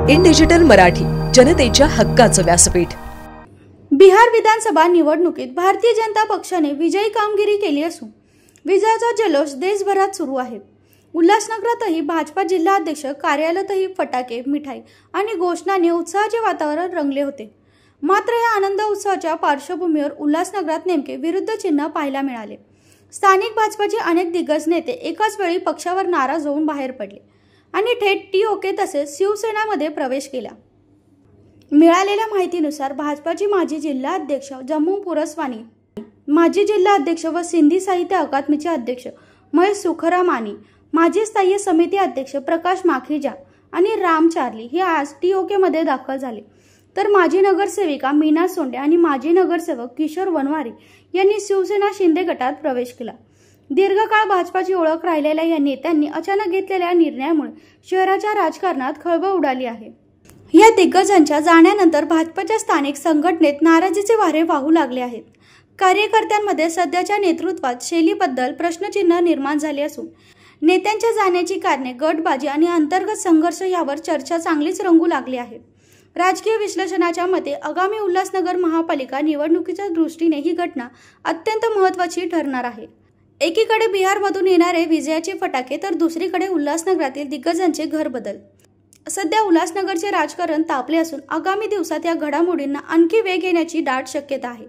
In digital Marathi, जनतेच्या हक्काचं व्यासपीठ। बिहार विधानसभा निवडणुकीत भारतीय जनता पक्षाने विजयी कामगिरी केली असून विजयाचा जल्लोष देशभरात सुरू आहे। उल्हासनगरातही भाजपा जिल्हाध्यक्ष कार्यालयातही फटाके, मिठाई आणि घोषणांनी उत्साहाचे वातावरण रंगले होते। मात्र या आनंद उत्सवाच्या पार्श्वभूमीवर उल्हासनगरात नेमके विरुद्ध चिन्ह पाहायला मिळाले। स्थानिक भाजपाचे अनेक दिग्गज नेते एकाच वेळी पक्षावर नाराज होऊन बाहेर पडले आणि थेट टीओके तसेच शिवसेनामध्ये प्रवेश केला। मिळालेल्या माहितीनुसार भाजपाची माजी जिल्हाध्यक्ष जम्मू पुरस्वानी, माजी जिल्हाध्यक्ष व सिंधी साहित्य अकादमीचे अध्यक्ष महेश सुखरामानी, माजी स्थायी समिती अध्यक्ष प्रकाश माखीजा आणि राम चार्ली हे आज टीओके मध्ये दाखल झाले, तर माजी नगरसेविका मीना सोंडे आणि माजी नगरसेवक किशोर वनवारी यांनी शिवसेना शिंदे गटात प्रवेश केला। दीर्घकाळ भाजपाची ओळख राहिलेल्या या नेत्यांनी अचानक घेतलेल्या निर्णयामुळे शहराच्या राजकारणात खळबळ उडाली आहे। या दिग्गजांच्या जाण्यानंतर भाजपच्या स्थानिक संघटनेत नाराजीचे वारे वाहू लागले आहेत। कार्यकर्त्यांमध्ये सध्याच्या नेतृत्वात शैलीबद्दल प्रश्नचिन्ह निर्माण झाले असून नेत्यांच्या जाण्याची कारणे, गटबाजी आणि अंतर्गत संघर्ष यावर चर्चा चांगलीच रंगू लागली आहे। राजकीय विश्लेषणाच्या मते आगामी उल्हासनगर महापालिका निवडणुकीच्या दृष्टीने ही घटना अत्यंत महत्त्वाची ठरणार आहे। एकीकडे बिहारमधून येणारे विजयाचे फटाके तर दुसरीकडे उल्हासनगरातील दिग्गजांचे घरबदल। सध्या उल्हासनगरचे राजकारण तापले असून आगामी दिवसात या घडामोडींना आणखी वेग येण्याची दाट शक्यता आहे।